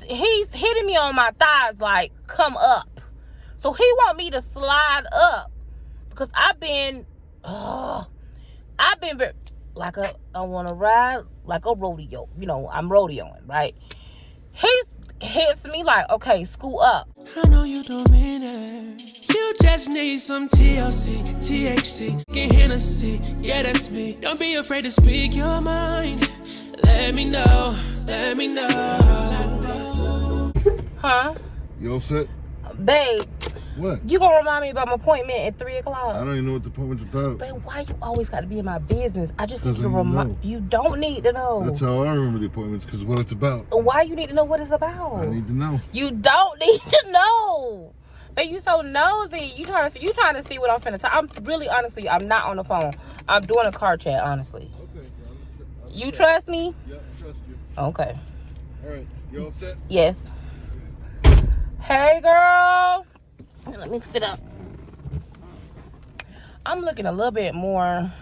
he's hitting me on my thighs like, come up. So he want me to slide up because I've been like I want to ride like a rodeo. You know, I'm rodeoing, right? He hits me like, okay, scoot up. I know you don't mean it. You just need some TLC, THC, get Hennessy. Yeah, that's me. Don't be afraid to speak your mind. Let me know, let me know. Huh? You all set? Babe. What? You gonna remind me about my appointment at 3 o'clock? I don't even know what the appointment's about. Babe, why you always got to be in my business? I just need you to remind. You don't need to know. That's how I remember the appointments, because what it's about. Why you need to know what it's about? I need to know. You don't need to know. Babe, you so nosy. You trying to see what I'm finna talk. I'm really, honestly, I'm not on the phone. I'm doing a car chat, honestly. Okay, you trust me? Yeah, I trust you. Okay. All right, you all set? Yes. Hey, girl. Let me sit up. I'm looking a little bit more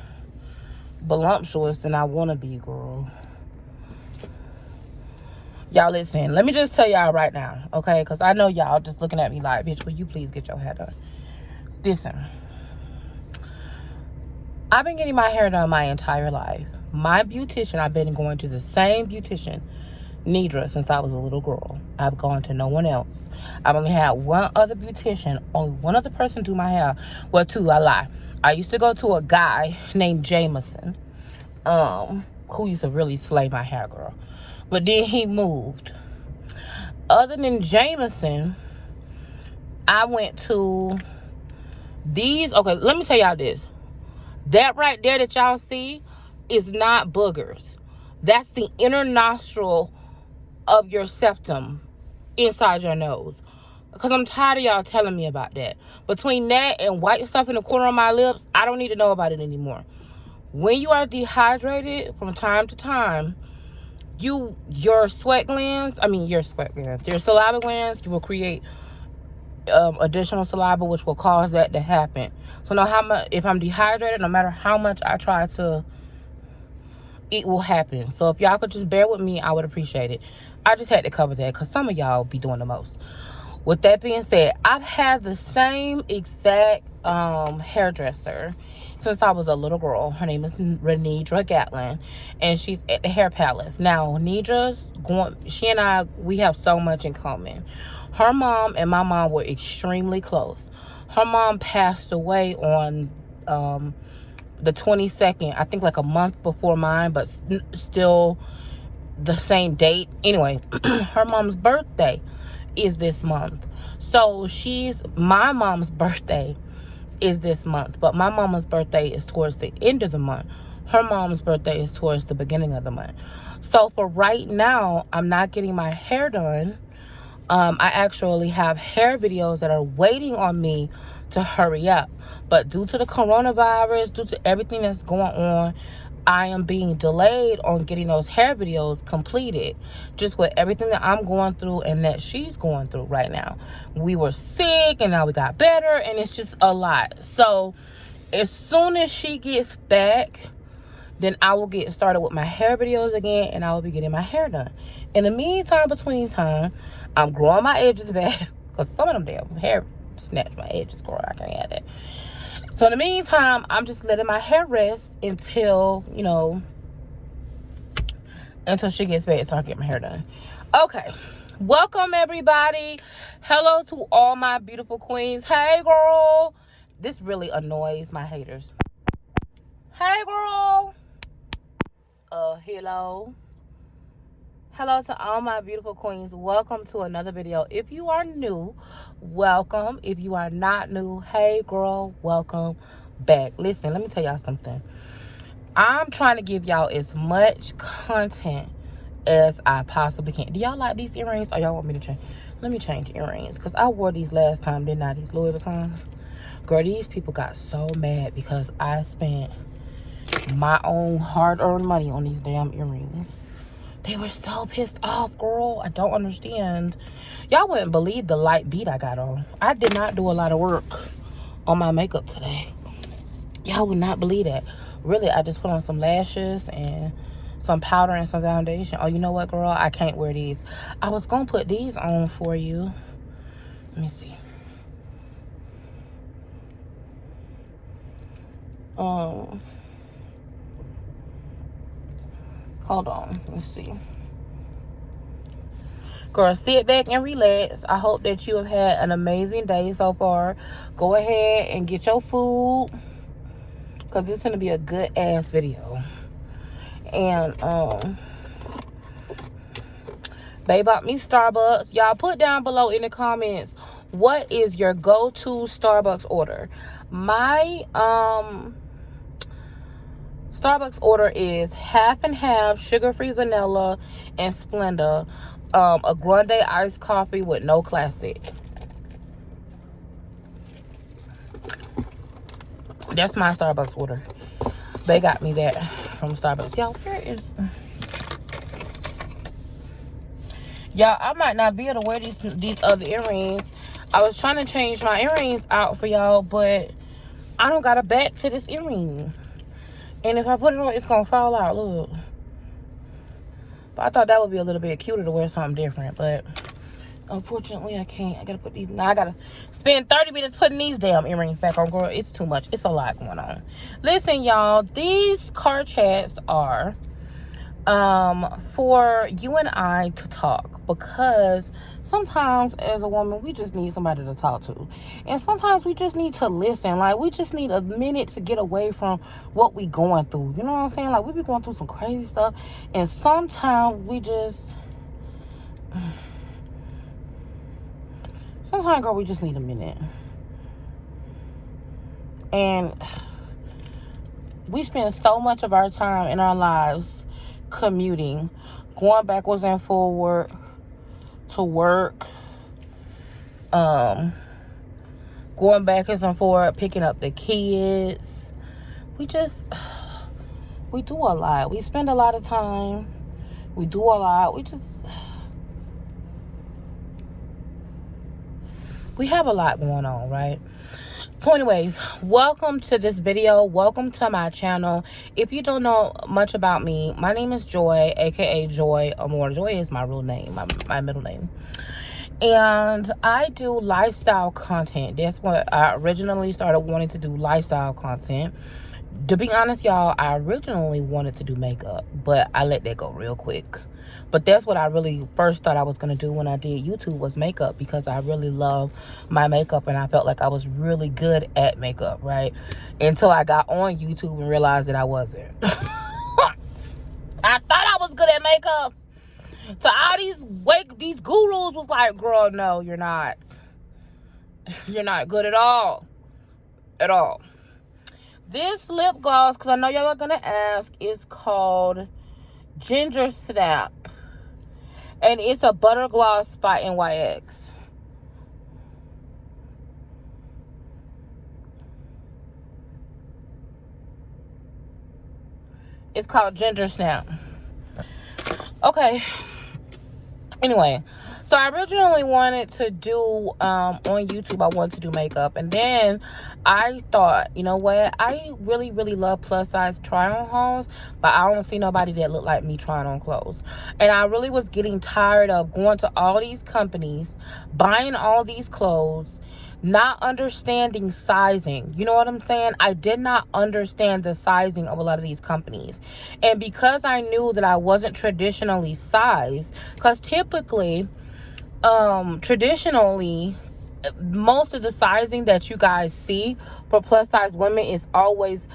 voluptuous than I want to be, girl. Y'all listen, let me just tell y'all right now, okay? Because I know y'all just looking at me like, bitch, will you please get your hair done? Listen. I've been getting my hair done my entire life. My beautician, I've been going to the same beautician, Nidra, since I was a little girl. I've gone to no one else. I've only had one other beautician, only one other person do my hair. Well, two, I lie. I used to go to a guy named Jameson, who used to really slay my hair, girl. But then he moved. Other than Jameson, I went to these. Okay, let me tell y'all this. That right there that y'all see is not boogers. That's the inner nostril of your septum inside your nose. Because I'm tired of y'all telling me about that. Between that and white stuff in the corner of my lips, I don't need to know about it anymore. When you are dehydrated from time to time, your saliva glands, you will create additional saliva, which will cause that to happen. So if I'm dehydrated, no matter how much I try to, it will happen. So if y'all could just bear with me, I would appreciate it. I just had to cover that because some of y'all be doing the most. With that being said, I've had the same exact hairdresser since I was a little girl. Her name is Nidra Gatlin, and she's at the Hair Palace. Now, she and I, we have so much in common. Her mom and my mom were extremely close. Her mom passed away on the 22nd, I think like a month before mine, but still the same date. Anyway, her mom's birthday is this month. So my mom's birthday is this month, but my mama's birthday is towards the end of the month. Her mom's birthday is towards the beginning of the month. So for right now, I'm not getting my hair done. I actually have hair videos that are waiting on me to hurry up. But due to the coronavirus, due to everything that's going on, I am being delayed on getting those hair videos completed. Just with everything that I'm going through and that she's going through right now. We were sick and now we got better, and it's just a lot. So as soon as she gets back, then I will get started with my hair videos again, and I will be getting my hair done. In the meantime, between time, I'm growing my edges back because some of them damn hair snatched my edges, girl. I can't have that. So in the meantime, I'm just letting my hair rest until, until she gets back so I can get my hair done. Okay. Welcome, everybody. Hello to all my beautiful queens. Hey, girl. This really annoys my haters. Hey, girl. Hello. Hello to all my beautiful queens. Welcome to another video. If you are new, welcome. If you are not new, hey girl, welcome back. Listen, let me tell y'all something. I'm trying to give y'all as much content as I possibly can. Do y'all like these earrings or y'all want me to change? Let me change earrings because I wore these last time, didn't I? These Louis Vuitton. Girl, these people got so mad because I spent my own hard-earned money on these damn earrings. They were so pissed off, girl. I don't understand. Y'all wouldn't believe the light beat I got on. I did not do a lot of work on my makeup today. Y'all would not believe that. Really, I just put on some lashes and some powder and some foundation. Oh, you know what, girl? I can't wear these. I was gonna put these on for you. Let me see. Hold on. Let's see. Girl, sit back and relax. I hope that you have had an amazing day so far. Go ahead and get your food, because this is going to be a good ass video. And babe bought me Starbucks. Y'all put down below in the comments, what is your go-to Starbucks order? My Starbucks order is half and half sugar-free vanilla and Splenda, a grande iced coffee with no classic. That's my Starbucks order. They got me that from Starbucks. Y'all, where is... Y'all, I might not be able to wear these other earrings. I was trying to change my earrings out for y'all, but I don't got a back to this earring. And if I put it on, it's going to fall out. Look. But I thought that would be a little bit cuter to wear something different. But unfortunately, I can't. I got to put these. Now I got to spend 30 minutes putting these damn earrings back on, girl. It's too much. It's a lot going on. Listen, y'all. These car chats are for you and I to talk. Because sometimes as a woman, we just need somebody to talk to. And sometimes we just need to listen. Like, we just need a minute to get away from what we going through. You know what I'm saying? Like, we be going through some crazy stuff. And sometimes we just... Sometimes, girl, we just need a minute. And we spend so much of our time in our lives commuting, going backwards and forward to work, going backwards and forward, picking up the kids. We do a lot. We spend a lot of time. We do a lot. We have a lot going on, right? So anyways, welcome to this video. Welcome to my channel. If you don't know much about me, my name is Joy, aka JoyAmor. Joy is my real name, my middle name. And I do lifestyle content. That's what I originally started wanting to do, lifestyle content. To be honest, y'all, I originally wanted to do makeup, but I let that go real quick. But that's what I really first thought I was going to do when I did YouTube, was makeup, because I really love my makeup and I felt like I was really good at makeup, right? Until I got on YouTube and realized that I wasn't. I thought I was good at makeup. So all these gurus was like, girl, no, you're not. You're not good at all. At all. This lip gloss, because I know y'all are going to ask, is called Ginger Snap. And it's a butter gloss by NYX. It's called Ginger Snap. Okay. Anyway, so I originally wanted to do on YouTube, I wanted to do makeup, and then I thought, you know what, I really love plus size try on hauls, but I don't see nobody that look like me trying on clothes. And I really was getting tired of going to all these companies, buying all these clothes, not understanding sizing. You know what I'm saying? I did not understand the sizing of a lot of these companies. And because I knew that I wasn't traditionally sized, because typically traditionally most of the sizing that you guys see for plus size women is always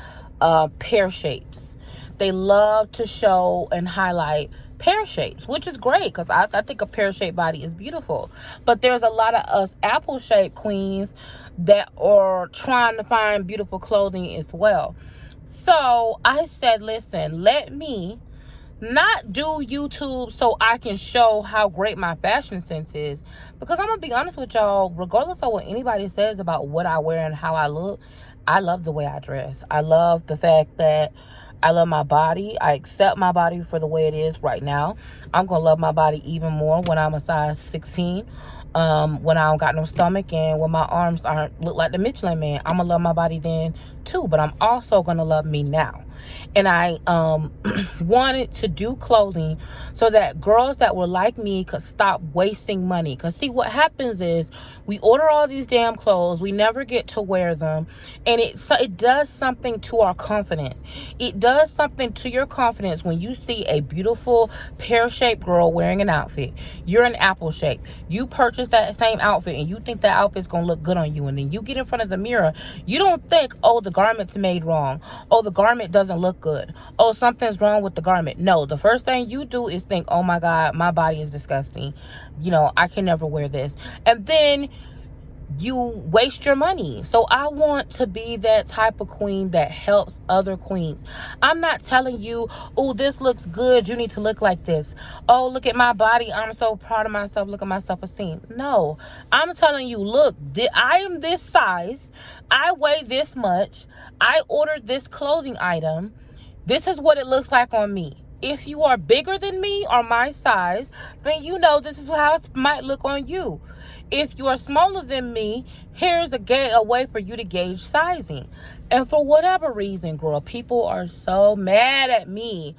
pear shapes. They love to show and highlight pear shapes, which is great, because I think a pear shaped body is beautiful. But there's a lot of us apple shaped queens that are trying to find beautiful clothing as well. So I said, listen, let me not do YouTube so I can show how great my fashion sense is, because I'm gonna be honest with y'all, regardless of what anybody says about what I wear and how I look, I love the way I dress. I love the fact that I love my body. I accept my body for the way it is right now. I'm gonna love my body even more when I'm a size 16, when I don't got no stomach and when my arms aren't look like the Michelin Man. I'm gonna love my body then too, but I'm also gonna love me now. and I wanted to do clothing so that girls that were like me could stop wasting money. Because see, what happens is we order all these damn clothes, we never get to wear them, and it does something to our confidence. It does something to your confidence when you see a beautiful pear-shaped girl wearing an outfit. You're an apple shape. You purchase that same outfit and you think that outfit's gonna look good on you, and then you get in front of the mirror. You don't think, oh, the garment's made wrong. Oh, the garment doesn't look good. Oh, something's wrong with the garment. No, the first thing you do is think, oh my God, my body is disgusting. You know, I can never wear this. And then you waste your money. So I want to be that type of queen that helps other queens. I'm not telling you, oh, this looks good, you need to look like this. Oh, look at my body, I'm so proud of myself, look at my self-esteem. No, I'm telling you, look, I am this size, I weigh this much, I ordered this clothing item, this is what it looks like on me. If you are bigger than me or my size, then you know this is how it might look on you. If you are smaller than me, here's a way for you to gauge sizing. And for whatever reason, girl, people are so mad at me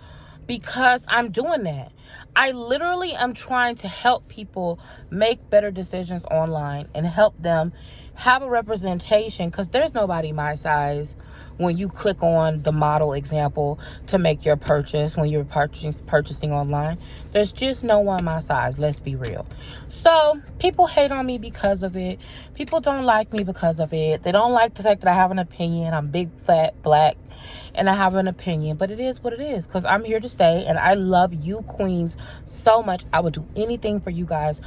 because I'm doing that. I literally am trying to help people make better decisions online and help them have a representation, because there's nobody my size when you click on the model example to make your purchase, when you're purchasing online. There's just no one my size, let's be real. So people hate on me because of it. People don't like me because of it. They don't like the fact that I have an opinion. I'm big, fat, black, and I have an opinion. But it is what it is, because I'm here to stay, and I love you queens so much. I would do anything for you guys.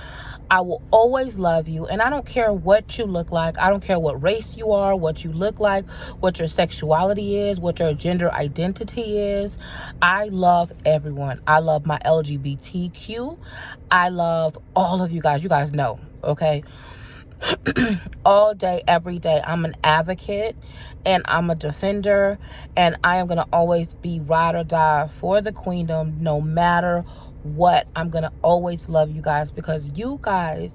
I will always love you, and I don't care what you look like. I don't care what race you are, what you look like, what your sexuality is, what your gender identity is. I love everyone. I love my LGBTQ. I love all of you guys. You guys know, okay? All day, every day, I'm an advocate and I'm a defender, and I am going to always be ride or die for the queendom no matter what. I'm gonna always love you guys, because you guys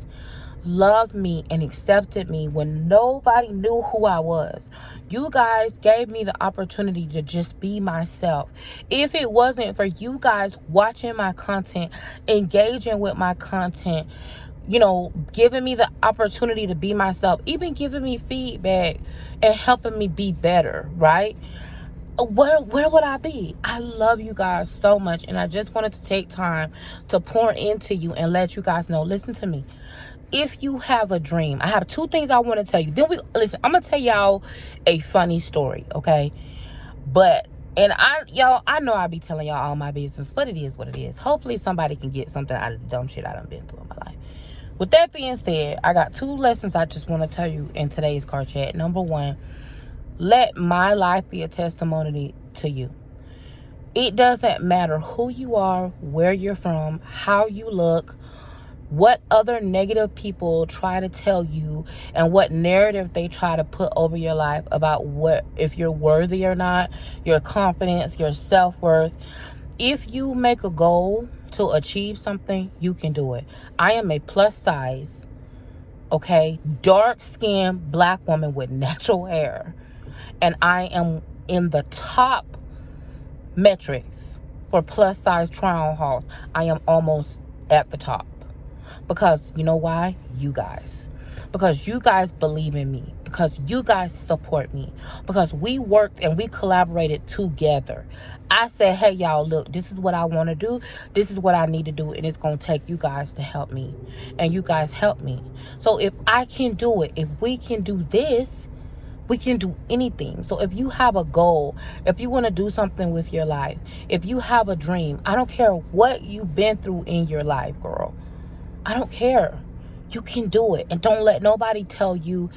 loved me and accepted me when nobody knew who I was. You guys gave me the opportunity to just be myself. If it wasn't for you guys watching my content, engaging with my content, you know, giving me the opportunity to be myself, even giving me feedback and helping me be better, right? Where would I be? I love you guys so much, and I just wanted to take time to pour into you and let you guys know, listen to me. If you have a dream, I have two things I want to tell you. Then listen, I'm gonna tell y'all a funny story, okay? I know I be telling y'all all my business, but it is what it is. Hopefully somebody can get something out of the dumb shit I done been through in my life. With that being said, I got two lessons I just want to tell you in today's car chat. Number one, let my life be a testimony to you. It doesn't matter who you are, where you're from, how you look, what other negative people try to tell you, and what narrative they try to put over your life about if you're worthy or not, your confidence, your self-worth. If you make a goal to achieve something, you can do it. I am a plus size, okay, dark-skinned black woman with natural hair. And I am in the top metrics for plus size try-on hauls. I am almost at the top. Because you know why? You guys. Because you guys believe in me. Because you guys support me. Because we worked and we collaborated together. I said, hey, y'all, look, this is what I want to do. This is what I need to do. And it's going to take you guys to help me. And you guys help me. So if I can do it, if we can do this, we can do anything. So if you have a goal, if you want to do something with your life, if you have a dream, I don't care what you've been through in your life, girl. I don't care. You can do it. And don't let nobody tell you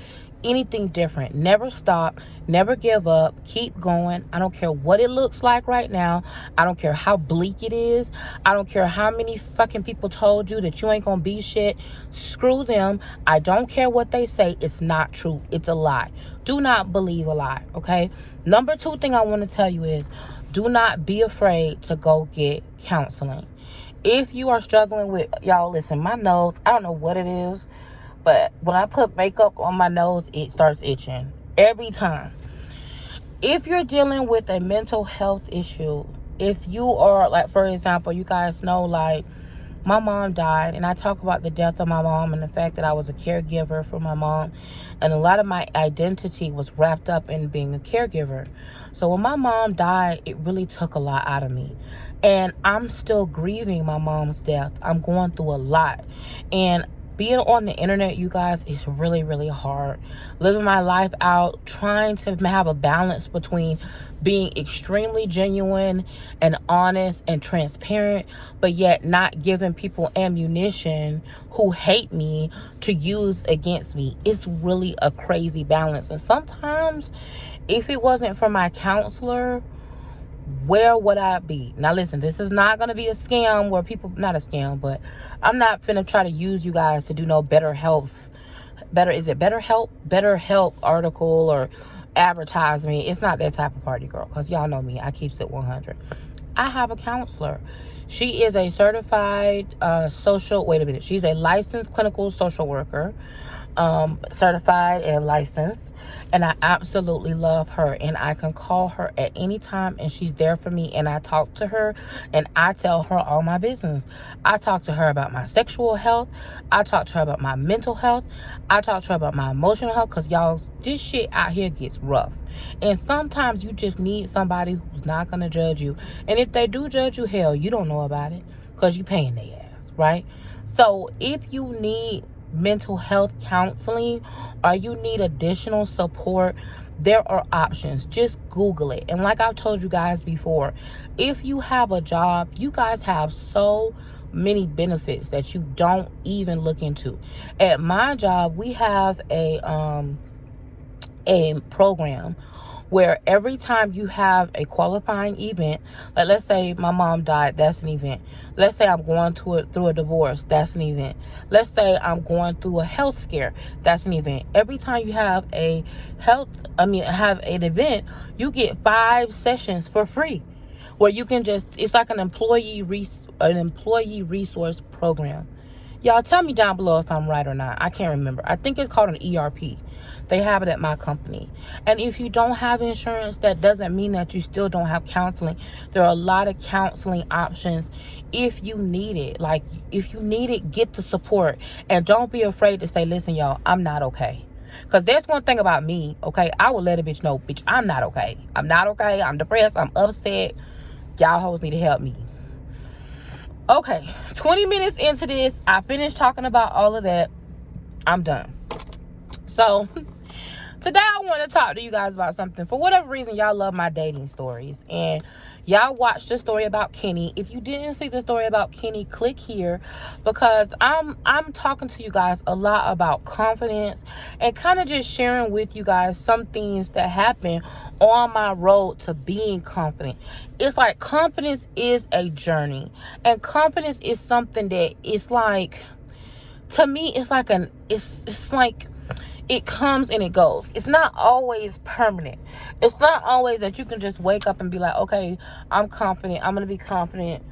anything different. Never stop. Never give up. Keep going. I don't care what it looks like right now. I don't care how bleak it is. I don't care how many fucking people told you that you ain't gonna be shit. Screw them. I don't care what they say. It's not true. It's a lie. Do not believe a lie, okay? Number two thing I want to tell you is, do not be afraid to go get counseling. If you are struggling with, y'all, listen, my nose, I don't know what it is, but when I put makeup on my nose, it starts itching every time. if you're dealing with a mental health issue, if you are, like, for example, you guys know, like, my mom died, and I talk about the death of my mom and the fact that I was a caregiver for my mom, and a lot of my identity was wrapped up in being a caregiver. So when my mom died, it really took a lot out of me, and I'm still grieving my mom's death. I'm going through a lot, and being on the internet, you guys, is really, really hard. Living my life out, trying to have a balance between being extremely genuine and honest and transparent, but yet not giving people ammunition who hate me to use against me. It's really a crazy balance. And sometimes, if it wasn't for my counselor, where would I be? Now listen, this is not going to be a scam where people, not a scam, but I'm not finna try to use you guys to do no better health article or advertisement. It's not that type of party, girl, because y'all know me, I keeps it 100. I have a counselor. She is a certified she's a licensed clinical social worker, certified and licensed, and I absolutely love her, and I can call her at any time, and she's there for me, and I talk to her, and I tell her all my business. I talk to her about my sexual health. I talk to her about my mental health. I talk to her about my emotional health, because y'all, this shit out here gets rough, and sometimes you just need somebody who's not gonna judge you, and if they do judge you, hell, you don't know about it, because you paying their ass, right? So if you need mental health counseling or you need additional support, there are options. Just Google it. And like I've told you guys before, if you have a job, you guys have so many benefits that you don't even look into. At my job, we have a program where every time you have a qualifying event, like let's say my mom died, that's an event. Let's say I'm going through a divorce, that's an event. Let's say I'm going through a health scare, that's an event. Every time you have an event, you get 5 sessions for free, where you can just, it's like an employee resource program. Y'all tell me down below if I'm right or not. I can't remember. I think it's called an ERP. They have it at my company. And if you don't have insurance, that doesn't mean that you still don't have counseling. There are a lot of counseling options if you need it. Like, if you need it, get the support. And don't be afraid to say, listen, y'all, I'm not okay. Because there's one thing about me, okay? I will let a bitch know, bitch, I'm not okay. I'm not okay. I'm depressed. I'm upset. Y'all hoes need to help me. Okay, 20 minutes into this, I finished talking about all of that. I'm done. So, today I want to talk to you guys about something. For whatever reason, y'all love my dating stories. And y'all watched the story about Kenny. If you didn't see the story about Kenny, click here. Because I'm talking to you guys a lot about confidence. And kind of just sharing with you guys some things that happen on my road to being confident. It's like confidence is a journey. And confidence is something that it's like, to me, it's like it's like it comes and it goes. It's not always permanent. It's not always that you can just wake up and be like, okay, I'm confident. I'm going to be confident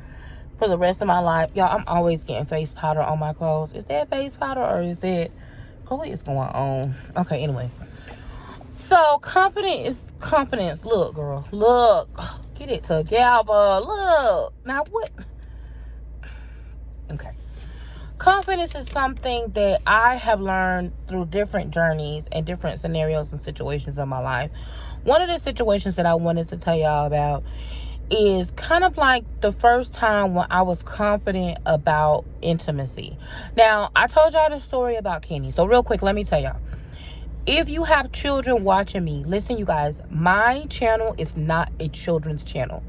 for the rest of my life. Y'all, I'm always getting face powder on my clothes. Is that face powder or is that, what is going on? Okay, anyway. So, confidence is confidence. Look, girl. Look. Get it together. Look. Now, what? Okay. Confidence is something that I have learned through different journeys and different scenarios and situations of my life. One of the situations that I wanted to tell y'all about is kind of like the first time when I was confident about intimacy. Now, I told y'all the story about Kenny. So real quick, let me tell y'all. If you have children watching me, listen, you guys, my channel is not a children's channel.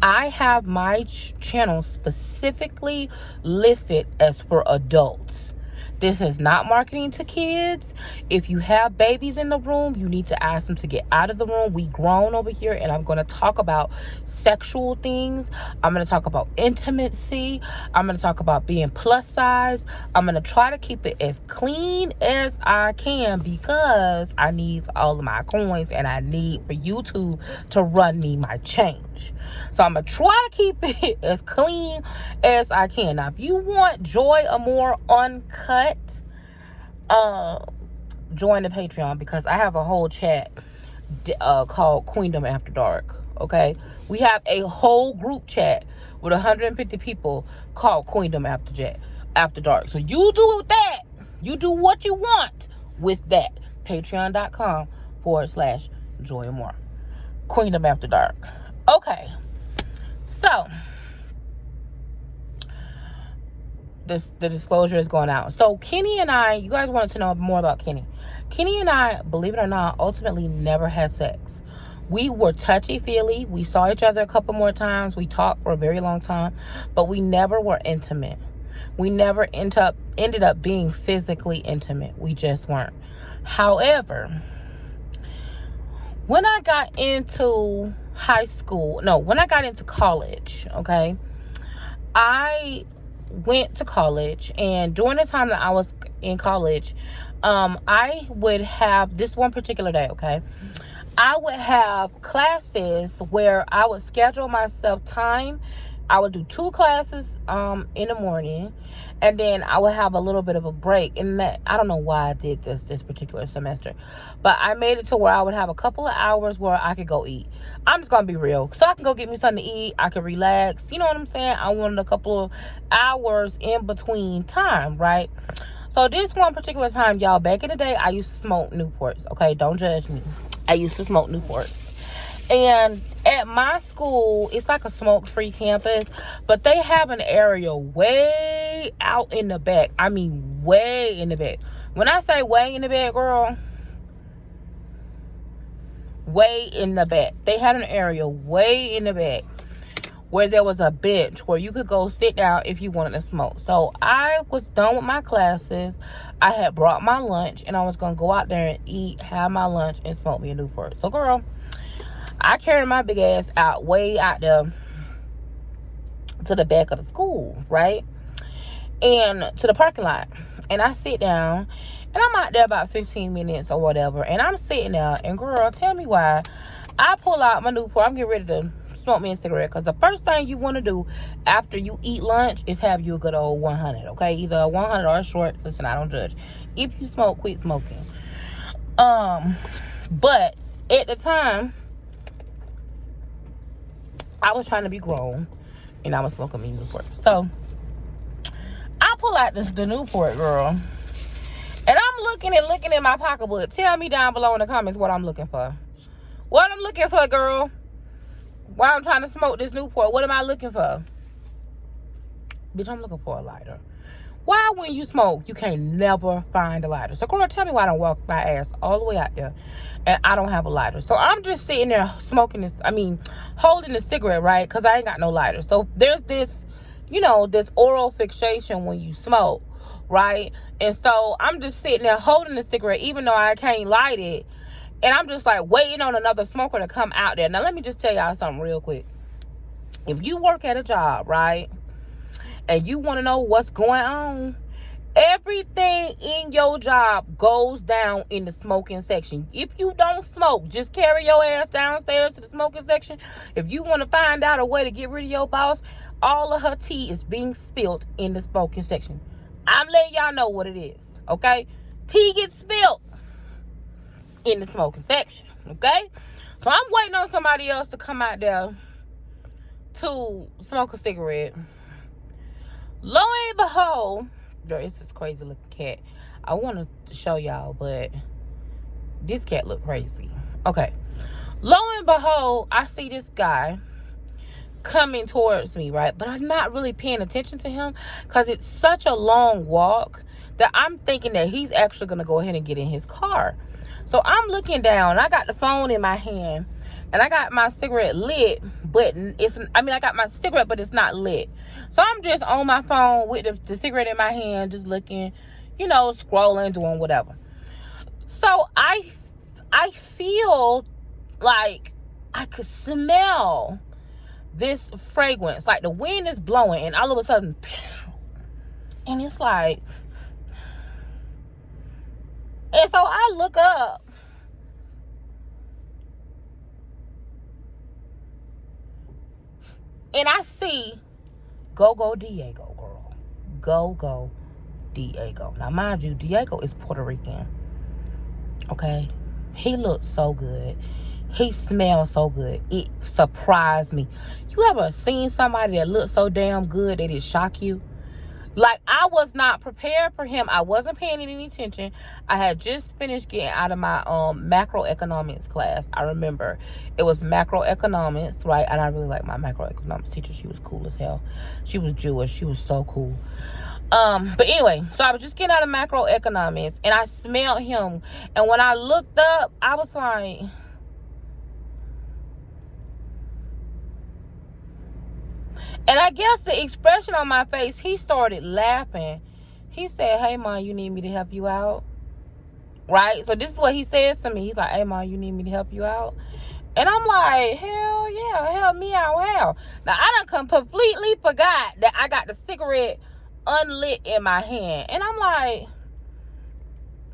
I have my channel specifically listed as for adults. This is not marketing to kids. If you have babies in the room, you need to ask them to get out of the room. We grown over here, and I'm going to talk about sexual things. I'm going to talk about intimacy. I'm going to talk about being plus size. I'm going to try to keep it as clean as I can because I need all of my coins and I need for YouTube to run me my change. So I'm going to try to keep it as clean as I can. Now, if you want JoyAmor uncut, join the Patreon because I have a whole chat called Queendom After Dark. Okay, we have a whole group chat with 150 people called Queendom After Dark. So you do that. You do what you want with that. Patreon.com/JoyAmor. Queendom After Dark. Okay, so the disclosure is going out. So Kenny and I, you guys wanted to know more about Kenny. Kenny and I, believe it or not, ultimately never had sex. We were touchy-feely. We saw each other a couple more times. We talked for a very long time, but we never were intimate. We never ended up being physically intimate. We just weren't. However, when I got into college, okay, I went to college, and during the time that I was in college, I would have this one particular day, okay, I would have classes where I would schedule myself time. I would do 2 classes in the morning, and then I would have a little bit of a break. And that, I don't know why I did this particular semester, but I made it to where I would have a couple of hours where I could go eat. I'm just gonna be real, so I can go get me something to eat. I could relax. You know what I'm saying? I wanted a couple of hours in between time, right? So this one particular time, y'all, back in the day, I used to smoke Newports. Okay, don't judge me. I used to smoke Newports. And at my school, it's like a smoke-free campus, but they have an area way out in the back. I mean, way in the back. When I say way in the back, girl, way in the back. They had an area way in the back where there was a bench where you could go sit down if you wanted to smoke. So I was done with my classes. I had brought my lunch, and I was going to go out there and eat, have my lunch, and smoke me a Newport. So, girl, I carried my big ass out way out there to the back of the school, right? And to the parking lot. And I sit down, and I'm out there about 15 minutes or whatever. And I'm sitting there, and girl, tell me why. I pull out my Newport. I'm getting ready to smoke me a cigarette, because the first thing you want to do after you eat lunch is have you a good old 100, okay? Either a 100 or a short. Listen, I don't judge. If you smoke, quit smoking. But at the time, I was trying to be grown, and I was smoking me Newport. So I pull out the Newport, girl, and I'm looking at my pocketbook. Tell me down below in the comments what I'm looking for. What I'm looking for, girl? While I'm trying to smoke this Newport, what am I looking for? Bitch, I'm looking for a lighter. Why, when you smoke, you can't never find a lighter? So, girl, tell me why I don't walk my ass all the way out there and I don't have a lighter. So, I'm just sitting there smoking this, holding the cigarette, right? Because I ain't got no lighter. So, there's this, this oral fixation when you smoke, right? And so, I'm just sitting there holding the cigarette, even though I can't light it. And I'm just like waiting on another smoker to come out there. Now, let me just tell y'all something real quick. If you work at a job, right, and you want to know what's going on, everything in your job goes down in the smoking section. If you don't smoke, just carry your ass downstairs to the smoking section. If you want to find out a way to get rid of your boss, all of her tea is being spilled in the smoking section. I'm letting y'all know what it is, okay? Tea gets spilled in the smoking section, okay? So I'm waiting on somebody else to come out there to smoke a cigarette. Lo and behold, it's this crazy looking cat. I wanted to show y'all, but this cat look crazy. Okay. Lo and behold, I see this guy coming towards me, right? But I'm not really paying attention to him because it's such a long walk that I'm thinking that he's actually going to go ahead and get in his car. So I'm looking down. I got the phone in my hand, and I got my cigarette lit, but I got my cigarette, but it's not lit. So I'm just on my phone with the cigarette in my hand, just looking, scrolling, doing whatever. So I feel like I could smell this fragrance, like the wind is blowing, and all of a sudden, and it's like, and so I look up, and I see Go Diego, girl. Go Diego. Now, mind you, Diego is Puerto Rican. Okay? He looked so good. He smelled so good. It surprised me. You ever seen somebody that looked so damn good that it shocked you? Like, I was not prepared for him. I wasn't paying any attention. I had just finished getting out of my macroeconomics class. I remember it was macroeconomics, right? And I really liked my macroeconomics teacher. She was cool as hell. She was Jewish. She was so cool. But anyway, so I was just getting out of macroeconomics, and I smelled him. And when I looked up, I was like, and I guess the expression on my face, he started laughing. He said, "Hey, Mom, you need me to help you out?" Right? So this is what he says to me. He's like, "Hey, Mom, you need me to help you out?" And I'm like, hell yeah, help me out, how? Now, I done completely forgot that I got the cigarette unlit in my hand. And I'm like,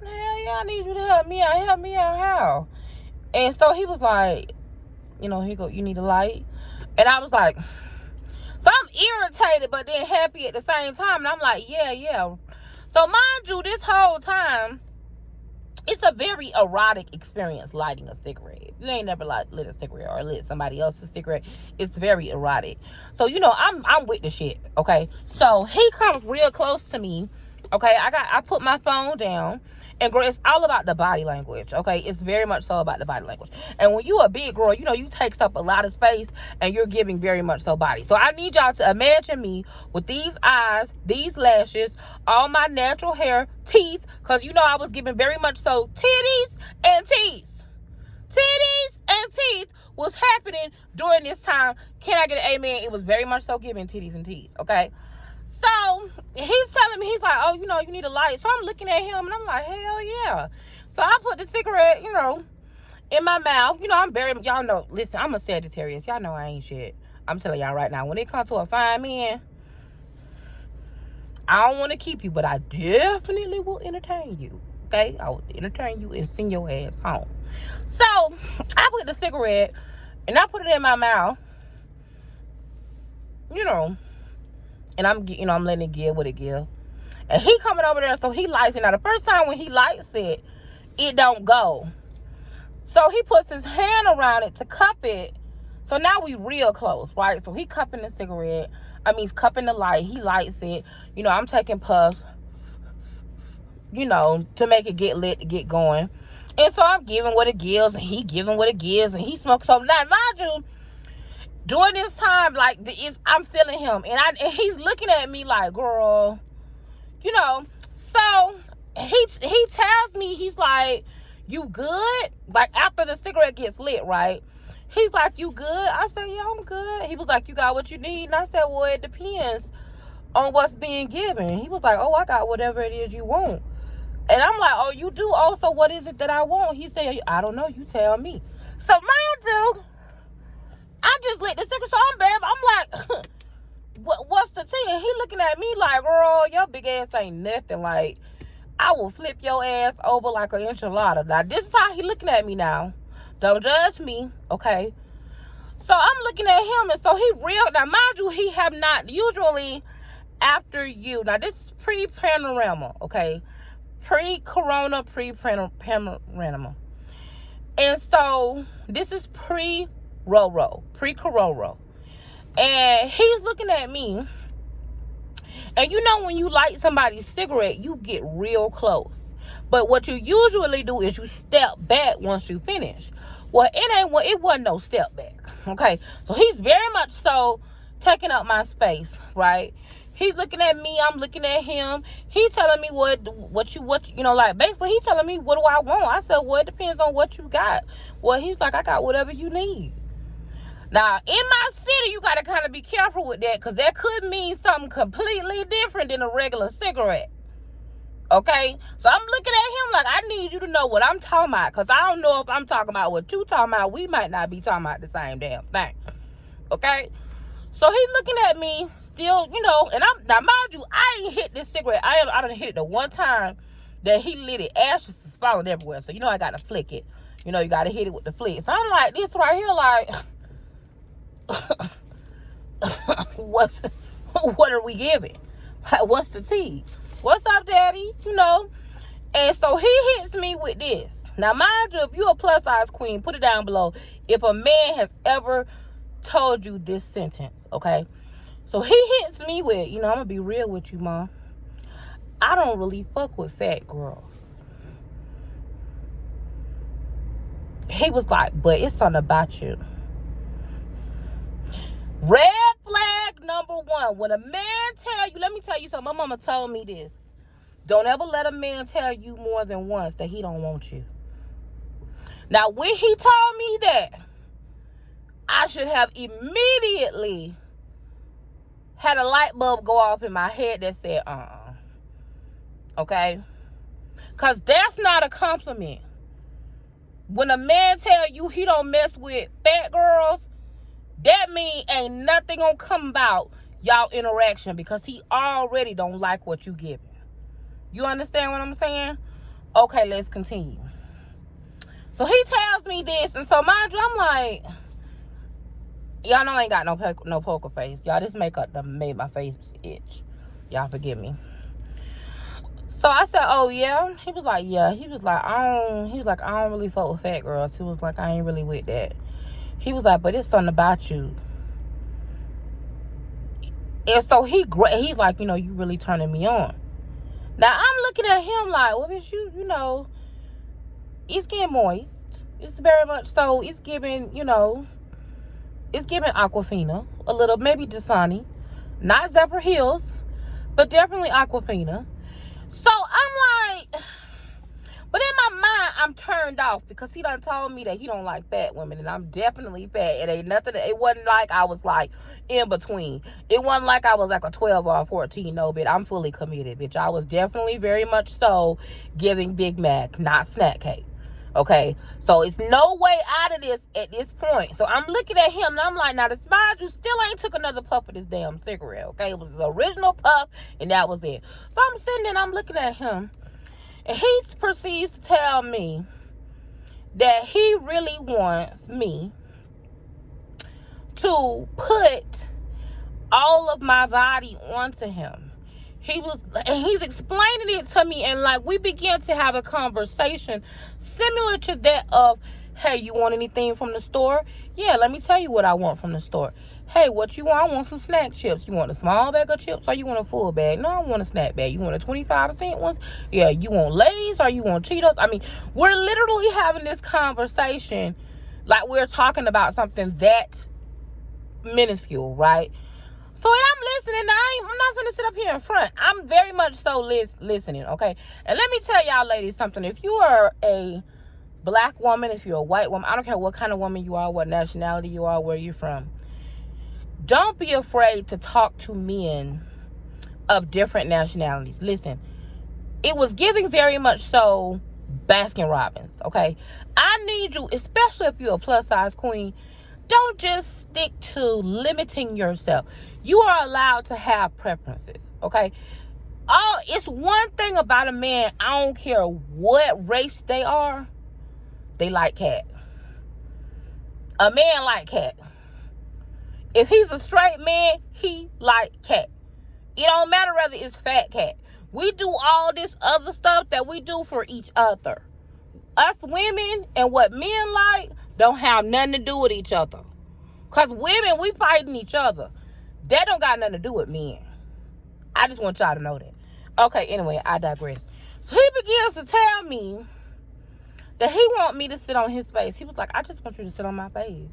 hell yeah, I need you to help me out, how? And so he was like, here you go, you need a light? And I was like, so I'm irritated, but then happy at the same time. And I'm like, yeah. So mind you, this whole time, it's a very erotic experience lighting a cigarette. If you ain't never lit a cigarette or lit somebody else's cigarette, it's very erotic. So, I'm with the shit, okay? So he comes real close to me, okay? I put my phone down. And girl, it's all about the body language, okay? It's very much so about the body language. And when you a big girl, you takes up a lot of space and you're giving very much so body. So I need y'all to imagine me with these eyes, these lashes, all my natural hair, teeth, because I was giving very much so titties and teeth. Titties and teeth was happening during this time. Can I get an amen? It was very much so giving titties and teeth, okay? So he's telling me, he's like, oh, you need a light. So I'm looking at him and I'm like, hell yeah. So I put the cigarette, in my mouth. Y'all know, listen, I'm a Sagittarius. Y'all know I ain't shit. I'm telling y'all right now, when it comes to a fine man, I don't want to keep you, but I definitely will entertain you. Okay? I will entertain you and send your ass home. So I put the cigarette and I put it in my mouth, and I'm letting it give what it give. And he coming over there, so he lights it. Now, the first time when he lights it, it don't go. So he puts his hand around it to cup it. So now we real close, right? So he cupping the cigarette. He's cupping the light. He lights it. I'm taking puffs, to make it get lit, to get going. And so I'm giving what it gives, and he giving what it gives, and he smokes. So now, mind you, during this time, I'm feeling him. And he's looking at me like, girl, So he tells me, he's like, you good? Like, after the cigarette gets lit, right? He's like, you good? I said, yeah, I'm good. He was like, you got what you need? And I said, well, it depends on what's being given. He was like, oh, I got whatever it is you want. And I'm like, oh, you do? Oh, so what is it that I want? He said, I don't know. You tell me. So, mind you, I just lit the cigarette, so I'm bad. I'm like, what's the tea? And he looking at me like, girl, your big ass ain't nothing. Like, I will flip your ass over like an enchilada. Now, this is how he looking at me now. Don't judge me, okay? So I'm looking at him, and so he real. Now, mind you, he have not, usually after you. Now, this is pre-panorama, okay? Pre-corona, pre-panorama. And so this is pre-Roro, pre-Cororo. And he's looking at me. And when you light somebody's cigarette, you get real close. But what you usually do is you step back once you finish. Well, it wasn't no step back. Okay. So he's very much so taking up my space, right? He's looking at me, I'm looking at him. He telling me what basically he telling me, what do I want? I said, well, it depends on what you got. Well, he's like, I got whatever you need. Now, in my city, you got to kind of be careful with that, because that could mean something completely different than a regular cigarette. Okay? So I'm looking at him like, I need you to know what I'm talking about, because I don't know if I'm talking about what you talking about. We might not be talking about the same damn thing. Okay? So he's looking at me still, and now mind you, I ain't hit this cigarette. I done hit it the one time that he lit it. Ashes is falling everywhere. So, I got to flick it. You got to hit it with the flick. So I'm like this right here, like, what are we giving? Like, what's the tea? What's up, daddy? And so he hits me with this. Now, mind you, if you're a plus size queen, put it down below if a man has ever told you this sentence, okay? So he hits me with, I'm gonna be real with you, Mom. I don't really fuck with fat girls. He was like, but it's something about you. Red flag number one. When a man tell you, let me tell you something. My mama told me this. Don't ever let a man tell you more than once that he don't want you. Now, when he told me that, I should have immediately had a light bulb go off in my head that said, okay? Because that's not a compliment. When a man tell you he don't mess with fat girls, that mean ain't nothing gonna come about y'all interaction because he already don't like what you giving. You understand what I'm saying? Okay, let's continue. So he tells me this, and so mind you, I'm like, y'all know I ain't got no poker face. Y'all, this makeup done made my face itch. Y'all forgive me. So I said, oh yeah? He was like, yeah. He was like, I don't really fuck with fat girls. He was like, I ain't really with that. He was like, but it's something about you. And so he's like, you really turning me on. Now I'm looking at him like, well, bitch, you it's getting moist. It's very much so. It's giving, it's giving Aquafina. A little, maybe Dasani. Not Zephyr Hills, but definitely Aquafina. So I'm like, but in my mind, I'm turned off because he done told me that he don't like fat women, and I'm definitely fat. It ain't nothing. It wasn't like I was like in between. It wasn't like I was like a 12 or a 14. No, bitch, I'm fully committed, bitch. I was definitely very much so giving Big Mac, not snack cake. Okay, so it's no way out of this at this point. So I'm looking at him and I'm like, now despite you still ain't took another puff of this damn cigarette. Okay, it was the original puff and that was it. So I'm sitting there and I'm looking at him, and he proceeds to tell me that he really wants me to put all of my body onto him. He's explaining it to me, and like we began to have a conversation similar to that of, hey, you want anything from the store? Yeah, let me tell you what I want from the store. Hey, what you want? I want some snack chips. You want a small bag of chips or you want a full bag? No, I want a snack bag. You want a 25-cent ones? Yeah, you want Lay's or you want Cheetos? I mean, we're literally having this conversation like we're talking about something that minuscule, right? So when I'm listening, I'm not going to sit up here in front. I'm very much so listening, okay? And let me tell y'all ladies something. If you are a black woman, if you're a white woman, I don't care what kind of woman you are, what nationality you are, where you're from, don't be afraid to talk to men of different nationalities. Listen, it was giving very much so Baskin Robbins, okay? I need you, especially if you're a plus size queen, don't just stick to limiting yourself. You are allowed to have preferences, okay? It's one thing about a man, I don't care what race they are, they like cat. A man like cat. If he's a straight man, he like cat. It don't matter whether it's fat cat. We do all this other stuff that we do for each other. Us women and what men like don't have nothing to do with each other. Because women, we fighting each other. That don't got nothing to do with men. I just want y'all to know that. Okay, anyway, I digress. So he begins to tell me that he want me to sit on his face. He was like, I just want you to sit on my face.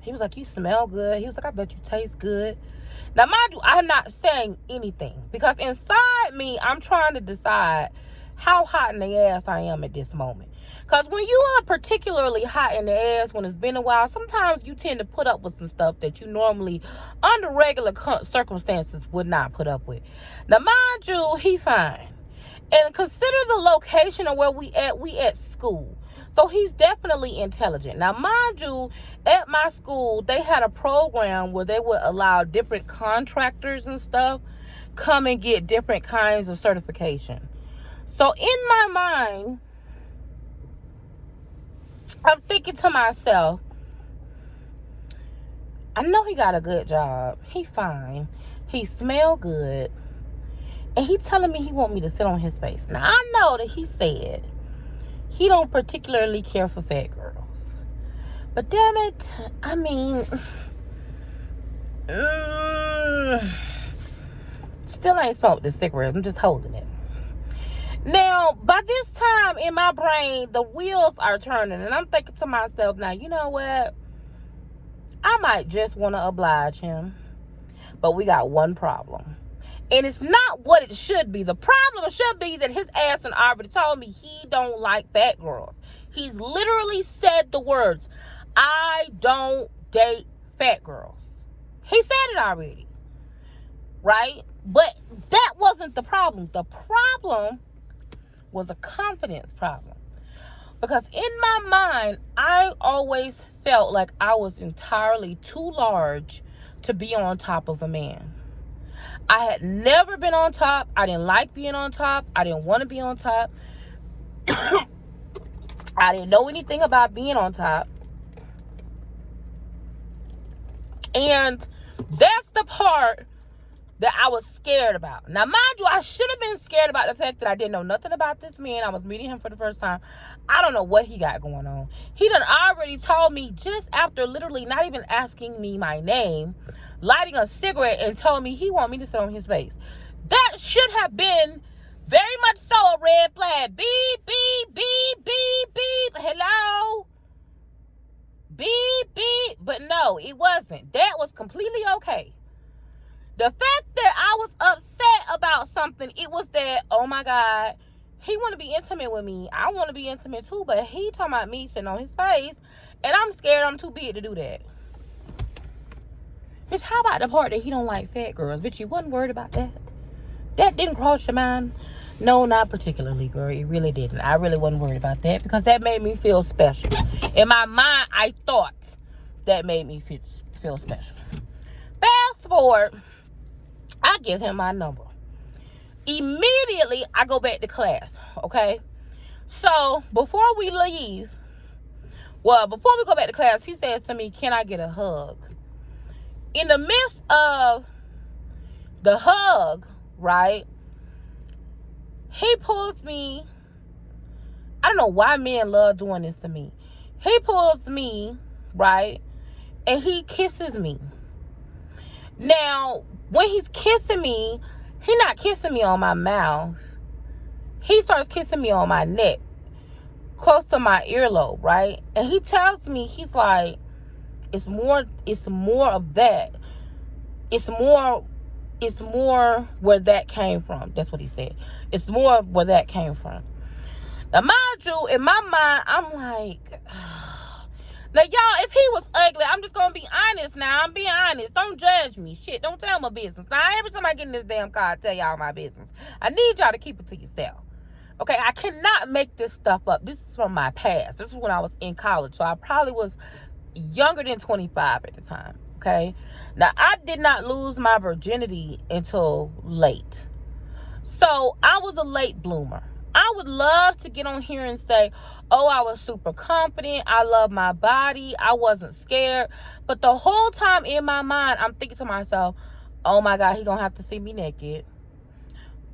He was like, you smell good. He was like, I bet you taste good. Now, mind you, I'm not saying anything. Because inside me, I'm trying to decide how hot in the ass I am at this moment. Because when you are particularly hot in the ass, when it's been a while, sometimes you tend to put up with some stuff that you normally, under regular circumstances, would not put up with. Now, mind you, he fine. And consider the location of where we at school. So he's definitely intelligent. Now, mind you, at my school, they had a program where they would allow different contractors and stuff come and get different kinds of certification. So in my mind, I'm thinking to myself, I know he got a good job. He fine. He smell good. And he telling me he want me to sit on his face. Now, I know that he said he don't particularly care for fat girls. But damn it, I mean, still ain't smoked this cigarette. I'm just holding it. Now, by this time in my brain, the wheels are turning, and I'm thinking to myself, now, you know what? I might just want to oblige him. But we got one problem. And it's not what it should be. The problem should be that his ass and already told me he don't like fat girls. He's literally said the words, I don't date fat girls. He said it already. Right? But that wasn't the problem. The problem was a confidence problem. Because in my mind, I always felt like I was entirely too large to be on top of a man. I had never been on top. I didn't like being on top. I didn't want to be on top. I didn't know anything about being on top. And that's the part that I was scared about. Now, mind you, I should have been scared about the fact that I didn't know nothing about this man. I was meeting him for the first time. I don't know what he got going on. He done already told me just after literally not even asking me my name, lighting a cigarette, and told me he want me to sit on his face. That should have been very much so a red flag. Beep, beep, beep, beep, beep. Hello? Beep, beep. But no, it wasn't. That was completely okay. The fact that I was upset about something, it was that, oh my God, he want to be intimate with me. I want to be intimate too, but he talking about me sitting on his face, and I'm scared I'm too big to do that. Bitch, how about the part that he don't like fat girls? Bitch, you wasn't worried about that? That didn't cross your mind? No, not particularly, girl. It really didn't. I really wasn't worried about that because that made me feel special. In my mind, I thought that made me feel special. Fast forward, I give him my number. Immediately, I go back to class, okay? So, before we go back to class, he says to me, can I get a hug? In the midst of the hug, right, he pulls me. I don't know why men love doing this to me. He pulls me, right, and he kisses me. Now, when he's kissing me, he's not kissing me on my mouth. He starts kissing me on my neck, close to my earlobe, right? And he tells me, he's like, it's more of that. It's more where that came from. That's what he said. It's more where that came from. Now, mind you, in my mind, I'm like, now, y'all, if he was ugly, I'm just going to be honest now. I'm being honest. Don't judge me. Shit, don't tell my business. Now, every time I get in this damn car, I tell y'all my business. I need y'all to keep it to yourself. Okay, I cannot make this stuff up. This is from my past. This is when I was in college. So, I probably was younger than 25 at the time. Okay? Now, I did not lose my virginity until late. So, I was a late bloomer. I would love to get on here and say, oh, I was super confident. I love my body. I wasn't scared. But the whole time in my mind, I'm thinking to myself, oh my God, he gonna have to see me naked.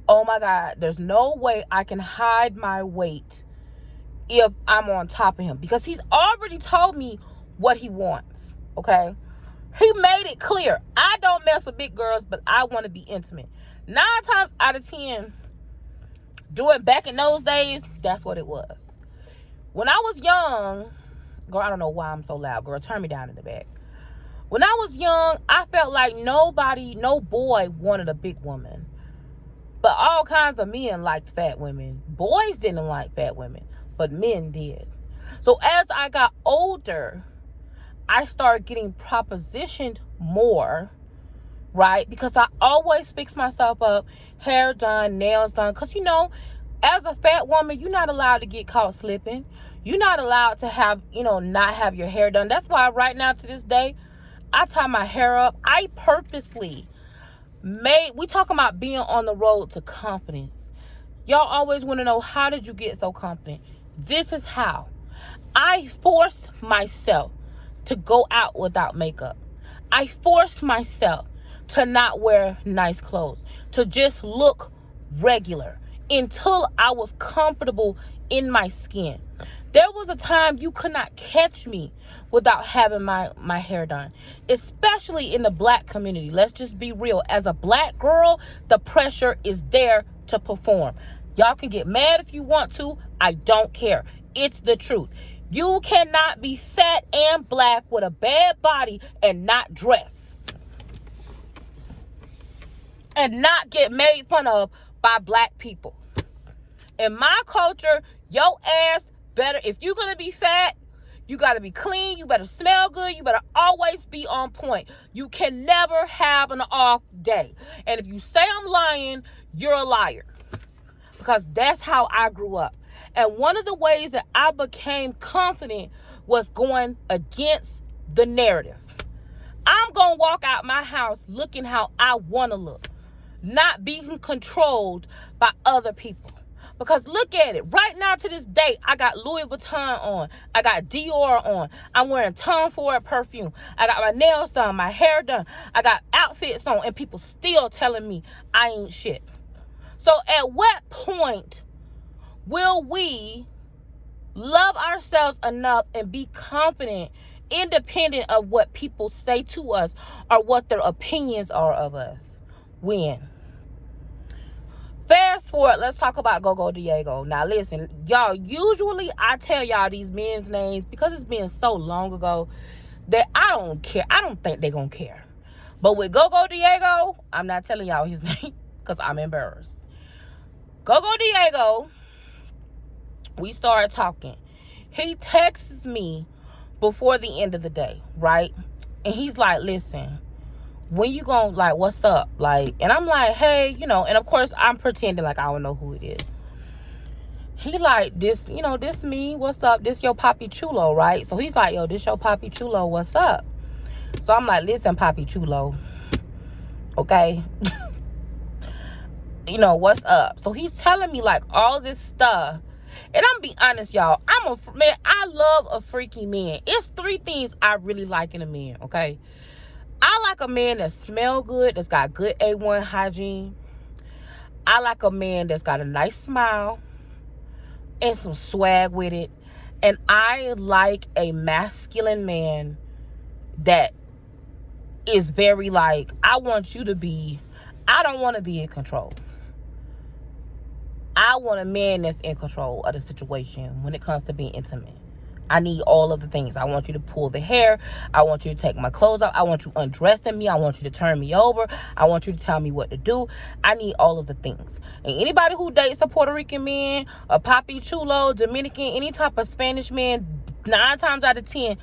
Oh my God, there's no way I can hide my weight if I'm on top of him. Because he's already told me what he wants, okay? He made it clear. I don't mess with big girls, but I want to be intimate. 9 times out of 10, doing back in those days, that's what it was. When I was young, girl, I don't know why I'm so loud, girl, turn me down in the back. When I was young, I felt like no boy wanted a big woman. But all kinds of men liked fat women. Boys didn't like fat women, but men did. So as I got older, I started getting propositioned more, right? Because I always fix myself up, hair done, nails done. Because, you know, as a fat woman, you're not allowed to get caught slipping. You're not allowed to have, not have your hair done. That's why right now to this day, I tie my hair up. I purposely we talking about being on the road to confidence. Y'all always want to know, how did you get so confident? This is how. I forced myself to go out without makeup. I forced myself to not wear nice clothes, to just look regular until I was comfortable in my skin. There was a time you could not catch me without having my hair done, especially in the black community. Let's just be real. As a black girl, the pressure is there to perform. Y'all can get mad if you want to. I don't care. It's the truth. You cannot be fat and black with a bad body and not dress. And not get made fun of by black people. In my culture, your ass better, if you're going to be fat, you got to be clean. You better smell good. You better always be on point. You can never have an off day. And if you say I'm lying, you're a liar. Because that's how I grew up. And one of the ways that I became confident was going against the narrative. I'm going to walk out my house looking how I want to look. Not being controlled by other people. Because look at it. Right now to this day, I got Louis Vuitton on. I got Dior on. I'm wearing Tom Ford perfume. I got my nails done, my hair done. I got outfits on, and people still telling me I ain't shit. So at what point will we love ourselves enough and be confident, independent of what people say to us or what their opinions are of us? When? Fast forward, let's talk about Go Diego. Now listen, y'all, usually I tell y'all these men's names because it's been so long ago that I don't care. I don't think they're going to care. But with Go Diego, I'm not telling y'all his name because I'm embarrassed. Go Diego, we started talking. He texts me before the end of the day, right? And he's like, listen, when you gonna, like, what's up? Like, and I'm like, hey, you know, and of course I'm pretending like I don't know who it is. He like, this, you know, this me, what's up? This your Papi Chulo, right? So he's like, yo, this your Papi Chulo, what's up? So I'm like, listen, Papi Chulo, okay? You know, what's up? So he's telling me like all this stuff. And I'm be honest, y'all, I love a freaky man. It's 3 things I really like in a man, okay? I like a man that smell good, that's got good A1 hygiene. I like a man that's got a nice smile and some swag with it. And I like a masculine man that is very like, I want you to be, I don't want to be in control. I want a man that's in control of the situation when it comes to being intimate. I need all of the things. I want you to pull the hair. I want you to take my clothes off. I want you undressing me. I want you to turn me over. I want you to tell me what to do. I need all of the things. And anybody who dates a Puerto Rican man, a Papi Chulo, Dominican, any type of Spanish man, 9 times out of 10,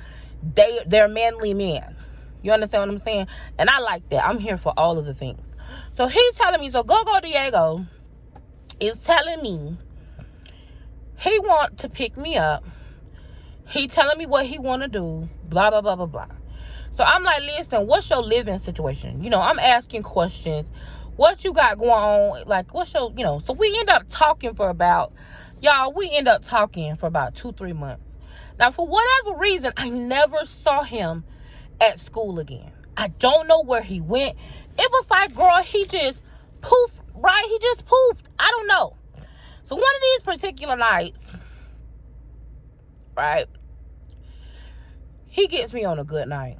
they're manly men. You understand what I'm saying? And I like that. I'm here for all of the things. So he's telling me, so Go Diego is telling me he want to pick me up. He telling me what he want to do, blah, blah, blah, blah, blah. So I'm like, listen, what's your living situation? You know, I'm asking questions. What you got going on? Like, what's your, you know, so we end up talking for about, y'all, 2-3 months. Now, for whatever reason, I never saw him at school again. I don't know where he went. It was like, girl, he just poofed, right? He just poofed. I don't know. So one of these particular nights, right, he gets me on a good night.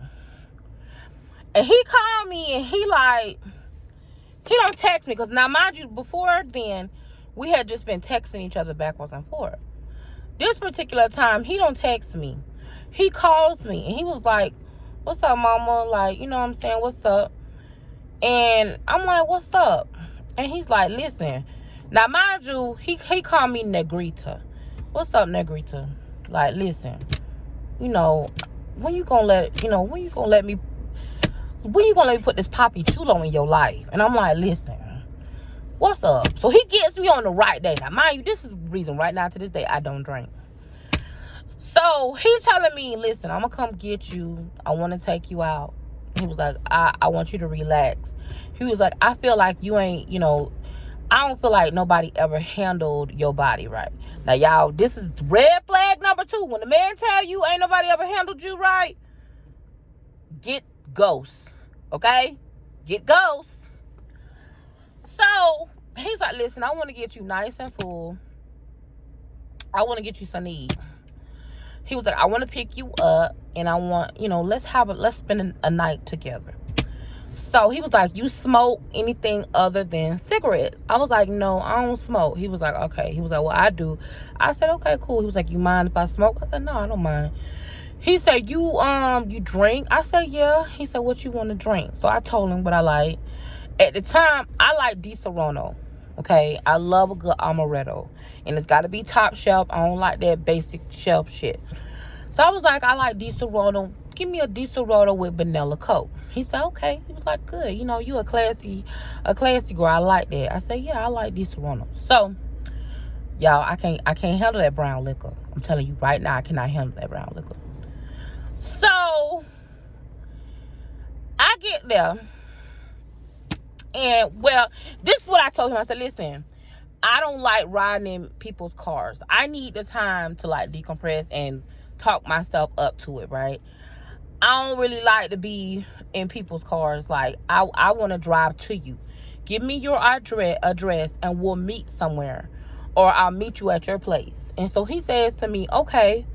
And he called me and he don't text me. Because now, mind you, before then, we had just been texting each other backwards and forth. This particular time, he don't text me. He calls me and he was like, what's up, mama? Like, you know what I'm saying? What's up? And I'm like, what's up? And he's like, listen. Now, mind you, he called me Negrita. What's up, Negrita? Like, listen, you know, when you gonna let me put this Papi Chulo in your life? And I'm like, listen, what's up? So he gets me on the right day. Now, mind you, this is the reason right now to this day I don't drink. So he's telling me, listen, I'm gonna come get you. I want to take you out. He was like, I want you to relax. He was like, I feel like you ain't, you know, I don't feel like nobody ever handled your body right. Now, y'all, this is red flag number 2. When the man tell you ain't nobody ever handled you right, get ghosts, okay? Get ghosts. So, he's like, listen, I want to get you nice and full. I want to get you something to eat. He was like, I want to pick you up, and I want, let's spend a night together. So he was like, you smoke anything other than cigarettes? I was like, no, I don't smoke. He was like, okay. He was like, well, I do. I said, okay, cool. He was like, you mind if I smoke? I said, no, I don't mind. He said, you drink? I said, yeah. He said, what you want to drink? So I told him what I like. At the time, I like Di-Serono. Okay, I love a good amaretto, and it's got to be top shelf. I don't like that basic shelf shit. So I was like, I like Di-Serono. Give me a Di-Serono with vanilla Coke. He said, okay. He was like, good. You a classy girl. I like that. I said, yeah, I like Di-Serono. So, y'all, I can't handle that brown liquor. I'm telling you right now, I cannot handle that brown liquor. So I get there. And, well, this is what I told him. I said, listen, I don't like riding in people's cars. I need the time to, like, decompress and talk myself up to it, right? I don't really like to be in people's cars. Like, I want to drive to you. Give me your address, and we'll meet somewhere. Or I'll meet you at your place. And so he says to me, okay,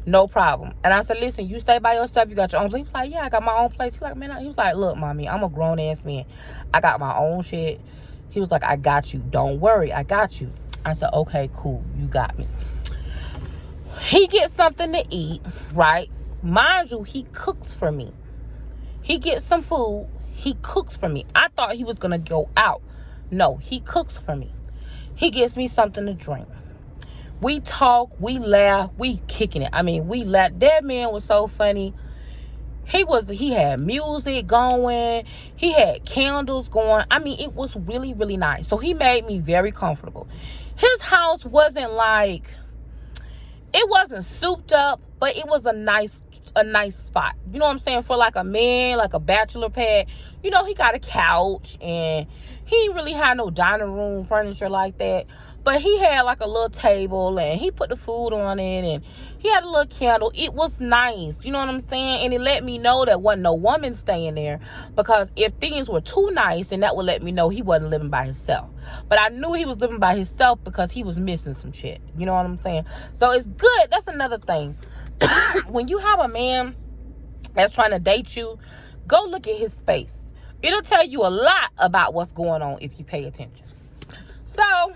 no problem. And I said, listen, you stay by yourself. You got your own place? He was like, yeah, I got my own place. He was like, look, mommy, I'm a grown-ass man. I got my own shit. He was like, I got you. Don't worry. I got you. I said, okay, cool. You got me. He gets something to eat, right? Mind you, he cooks for me. He gets some food. He cooks for me. I thought he was going to go out. No, he cooks for me. He gets me something to drink. We talk, we laugh, we kicking it. I mean, we laugh. That man was so funny. He had music going. He had candles going. I mean, it was really, really nice. So he made me very comfortable. His house wasn't like, it wasn't souped up, but it was a nice spot. You know what I'm saying? For like a man, like a bachelor pad. He got a couch, and he didn't really have no dining room furniture like that. But he had like a little table, and he put the food on it, and he had a little candle. It was nice. You know what I'm saying? And it let me know that wasn't no woman staying there, because if things were too nice, then that would let me know he wasn't living by himself. But I knew he was living by himself because he was missing some shit. You know what I'm saying? So it's good. That's another thing. When you have a man that's trying to date you, go look at his face. It'll tell you a lot about what's going on if you pay attention. So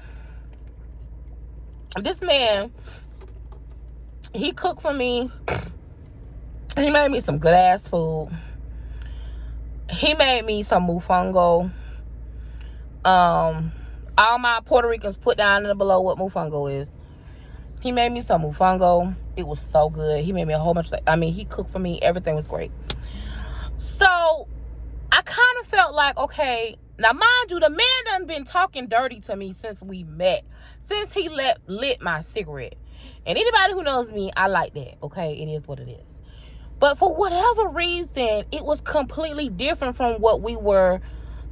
this man, he cooked for me. He made me some good ass food. He made me some mofongo. All my Puerto Ricans put down in the below what mofongo is. He made me some mofongo. It was so good. He made me a whole bunch of, he cooked for me. Everything was great. So I kind of felt like, okay, now mind you, the man done been talking dirty to me since we met. Since he lit my cigarette. And anybody who knows me, I like that. Okay, it is what it is. But for whatever reason, it was completely different from what we were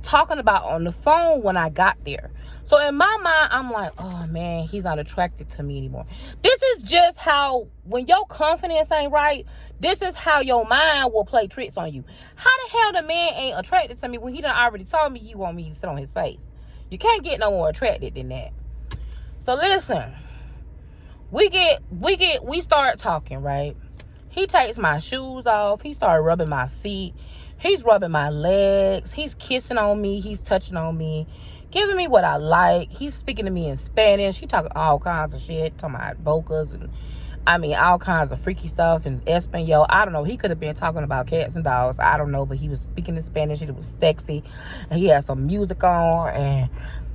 talking about on the phone when I got there. So in my mind, I'm like, oh man, he's not attracted to me anymore. This is just how, when your confidence ain't right, this is how your mind will play tricks on you. How the hell the man ain't attracted to me when he done already told me he want me to sit on his face? You can't get no more attracted than that. So listen, we start talking, right? He takes my shoes off. He started rubbing my feet. He's rubbing my legs. He's kissing on me. He's touching on me, giving me what I like. He's speaking to me in Spanish. He talking all kinds of shit, talking about bocas and all kinds of freaky stuff in Espanol. I don't know. He could have been talking about cats and dogs. I don't know, but he was speaking in Spanish. It was sexy, and he had some music on, and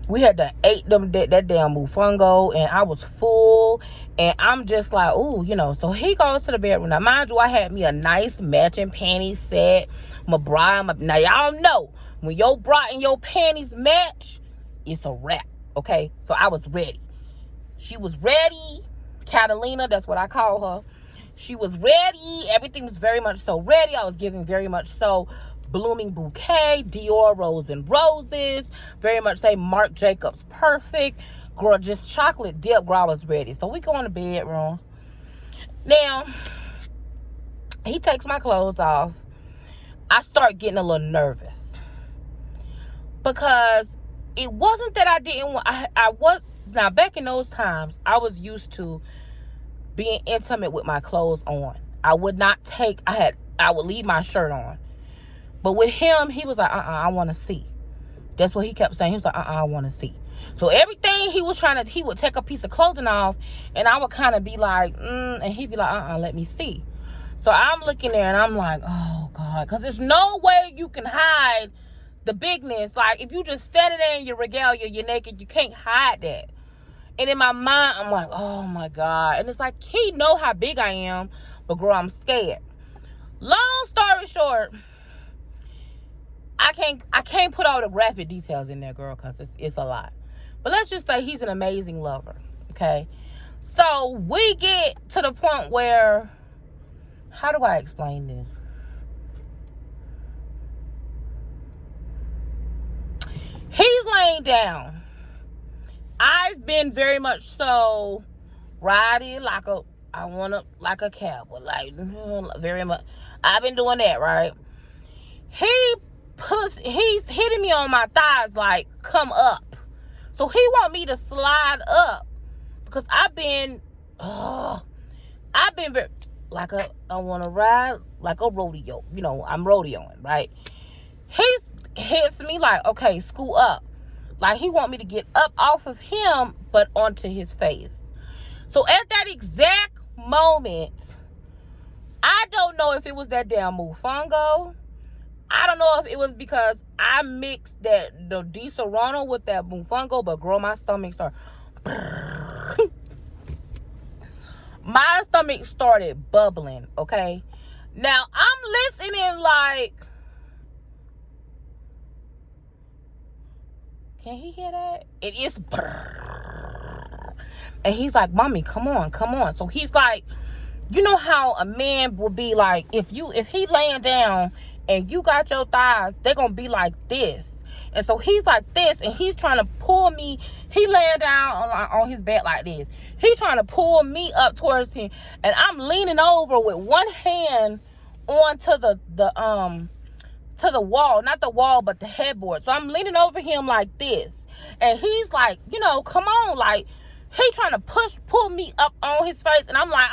we had to eat that damn mofongo, and I was full, and I'm just like, ooh, So he goes to the bedroom. Now, mind you, I had me a nice matching panty set. My bra. Now, y'all know, when your bra and your panties match, it's a wrap, okay? So I was ready. She was ready. Catalina, that's what I call her. She was ready. Everything was very much so ready. I was giving very much so blooming bouquet, Dior Rose and Roses, very much say Marc Jacobs Perfect, girl, just chocolate dip, girl, I was ready. So we go in the bedroom. Now, he takes my clothes off. I start getting a little nervous, because it wasn't that I didn't want, Now, back in those times, I was used to being intimate with my clothes on. I would not take, I would leave my shirt on. But with him, he was like, I want to see. That's what he kept saying. He was like, I want to see. So everything he was trying to, he would take a piece of clothing off, and I would kind of be like, and he'd be like, let me see. So I'm looking there, and I'm like, oh, God. Because there's no way you can hide the bigness. Like, if you just standing there in your regalia, you're naked, you can't hide that. And in my mind, I'm like, oh, my God. And it's like, he know how big I am, but, girl, I'm scared. Long story short, I can't put all the graphic details in there, girl, because it's a lot. But let's just say he's an amazing lover, okay? So we get to the point where, how do I explain this? He's laying down. I've been very much so riding like a cowboy, like very much. I've been doing that, right? He's hitting me on my thighs like, come up. So he want me to slide up because I've been very, I want to ride like a rodeo. You know, I'm rodeoing, right? He hits me like, okay, scoot up. Like he want me to get up off of him, but onto his face. So at that exact moment, I don't know if it was that damn mofongo. I don't know if it was because I mixed the Di-Serrano with that mofongo, but girl, my stomach started. My stomach started bubbling, okay? Now, I'm listening like, can he hear that? It is. And he's like, mommy, come on. So he's like, you know how a man will be like, if he laying down and you got your thighs, they're going to be like this. And so he's like this, and he's trying to pull me. He laying down on his bed like this. He's trying to pull me up towards him, and I'm leaning over with one hand onto the wall, not the wall, but the headboard. So I'm leaning over him like this, and he's like, you know, come on, like he trying to pull me up on his face, and I'm like,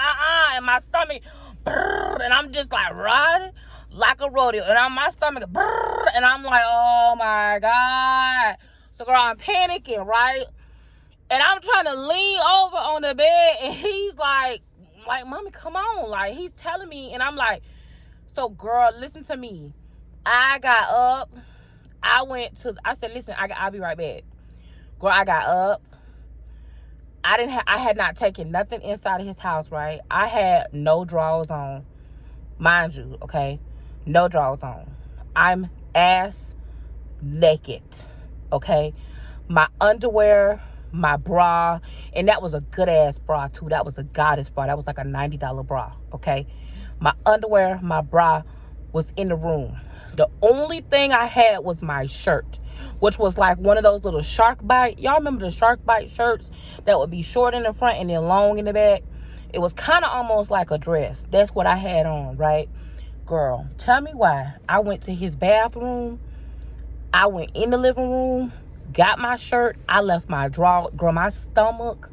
and my stomach, and I'm just like riding like a rodeo, and my stomach, and I'm like, oh my God. So girl, I'm panicking, right? And I'm trying to lean over on the bed, and he's like, mommy, come on. Like, he's telling me, and I'm like, so girl, listen to me. I got up. I said, listen, I'll be right back. Girl, I got up. I had not taken nothing inside of his house, right? I had no drawers on. Mind you, okay? No drawers on. I'm ass naked, okay? My underwear, my bra, and that was a good ass bra too. That was a goddess bra. That was like a $90 bra, okay? My underwear, my bra was in the room. The only thing I had was my shirt, which was like one of those little shark bite. Y'all remember the shark bite shirts that would be short in the front and then long in the back? It was kind of almost like a dress. That's what I had on, right? Girl, tell me why. I went to his bathroom. I went in the living room, got my shirt. I left my drawer. Girl, my stomach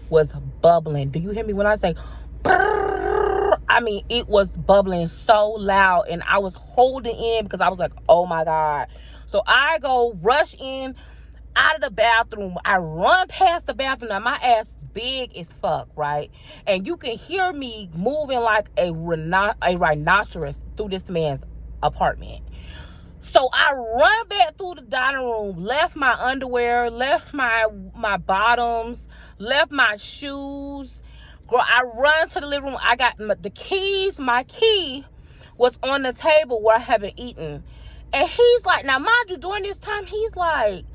was bubbling. Do you hear me when I say, brrr? I mean, it was bubbling so loud, and I was holding in because I was like, oh my God. So I go rush in out of the bathroom. I run past the bathroom. Now, my ass big as fuck, right? And you can hear me moving like a rhinoceros through this man's apartment. So I run back through the dining room, left my underwear, left my bottoms, left my shoes. Girl, I run to the living room. I got the keys. My key was on the table where I haven't eaten. And he's like, now mind you, during this time, he's like,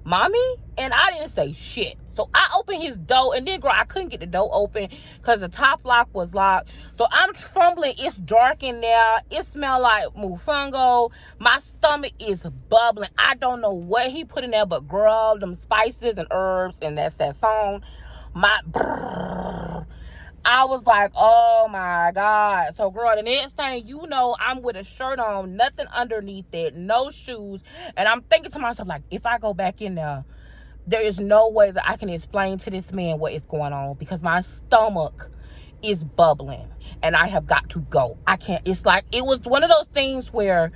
mommy? And I didn't say shit. So I opened his door, and then, girl, I couldn't get the door open because the top lock was locked. So I'm trembling. It's dark in there. It smells like mofongo. My stomach is bubbling. I don't know what he put in there, but, girl, them spices and herbs, and that's that song. I was like, oh, my God. So, girl, the next thing you know, I'm with a shirt on, nothing underneath it, no shoes. And I'm thinking to myself, like, if I go back in there, There is no way that I can explain to this man what is going on because my stomach is bubbling and I have got to go. I can't. It's like it was one of those things where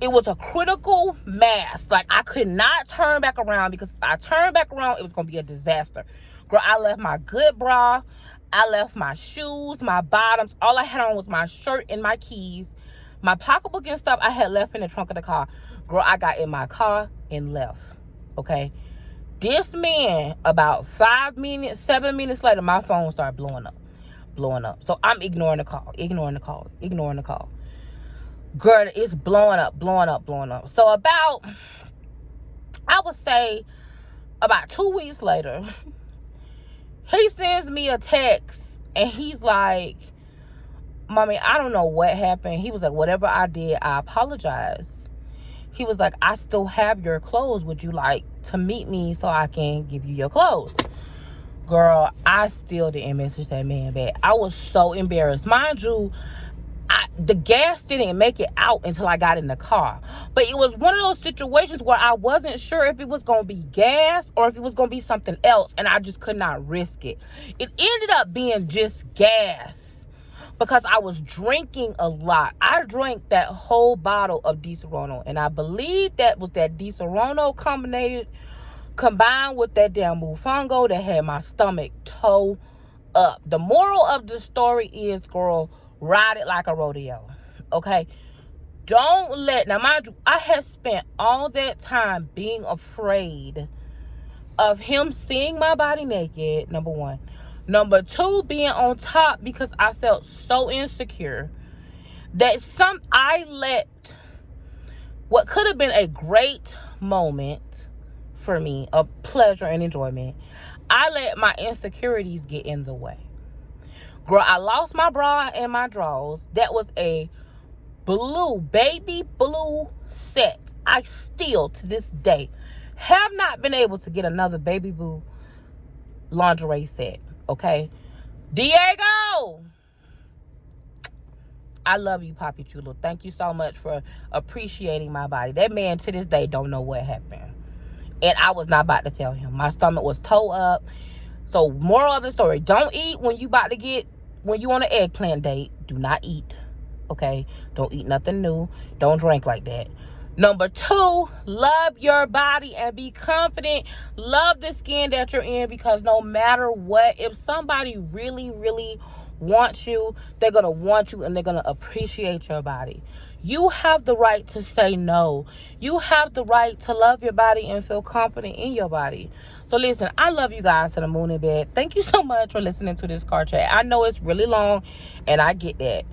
it was a critical mass. Like I could not turn back around because if I turned back around, it was going to be a disaster. Girl, I left my good bra. I left my shoes, my bottoms. All I had on was my shirt and my keys. My pocketbook and stuff I had left in the trunk of the car. Girl, I got in my car and left. Okay? This man, about 5 minutes, 7 minutes later, my phone started blowing up. So I'm ignoring the call. Girl, it's blowing up. So about, I would say, about 2 weeks later, he sends me a text and he's like, Mommy, I don't know what happened. He was like, whatever I did, I apologize. He was like, I still have your clothes. Would you like to meet me so I can give you your clothes? Girl, I still didn't message that man back. I was so embarrassed. Mind you, the gas didn't make it out until I got in the car. But it was one of those situations where I wasn't sure if it was going to be gas or if it was going to be something else. And I just could not risk it. It ended up being just gas. Because I was drinking a lot. I drank that whole bottle of Disaronno. And I believe that was that Disaronno combined with that damn Mofongo that had my stomach toe up. The moral of the story is, girl, ride it like a rodeo. Okay? Don't let... Now, mind you, I had spent all that time being afraid of him seeing my body naked, number one. Number two, being on top because I felt so insecure that I let what could have been a great moment for me of pleasure and enjoyment, I let my insecurities get in the way. Girl, I lost my bra and my drawers. That was a baby blue set. I still, to this day, have not been able to get another baby blue lingerie set. Okay, Diego, I love you, Papi Chulo. Thank you so much for appreciating my body. That man to this day don't know what happened, and I was not about to tell him. My stomach was toe up. So, moral of the story: don't eat when you on an eggplant date. Do not eat. Okay, don't eat nothing new. Don't drink like that. Number two, love your body and be confident. Love the skin that you're in because no matter what, if somebody really, really wants you, they're going to want you and they're going to appreciate your body. You have the right to say no. You have the right to love your body and feel confident in your body. So listen, I love you guys to the moon and back. Thank you so much for listening to this car chat. I know it's really long and I get that.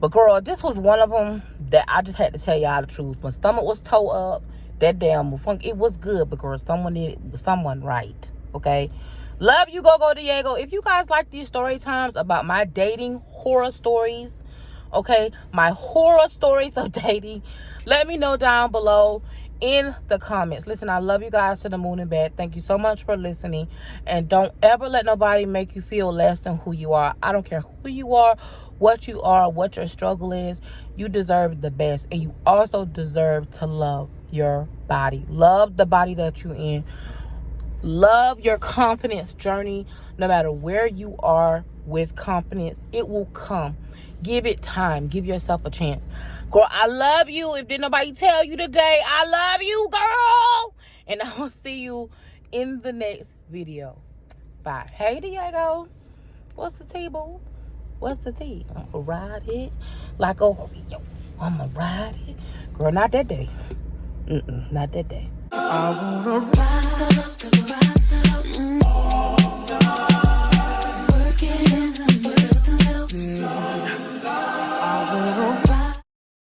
But girl, this was one of them that I just had to tell y'all the truth. My stomach was toe up. That damn funk, it was good. But girl, someone right. Okay? Love you, Go Diego. If you guys like these story times about my dating horror stories, okay? My horror stories of dating, let me know down below in the comments. Listen, I love you guys to the moon and back. Thank you so much for listening. And don't ever let nobody make you feel less than who you are. I don't care who you are, what you are, what your struggle is. You deserve the best. And you also deserve to love your body. Love the body that you're in. Love your confidence journey. No matter where you are with confidence, it will come. Give it time. Give yourself a chance. Girl, I love you. If did nobody tell you today, I love you, girl. And I will see you in the next video. Bye. Hey, Diego. What's the tea, boo? What's the tea? I'm gonna ride it like a Rodeo. I'm gonna ride it. Girl, not that day. Not that day. I wanna ride.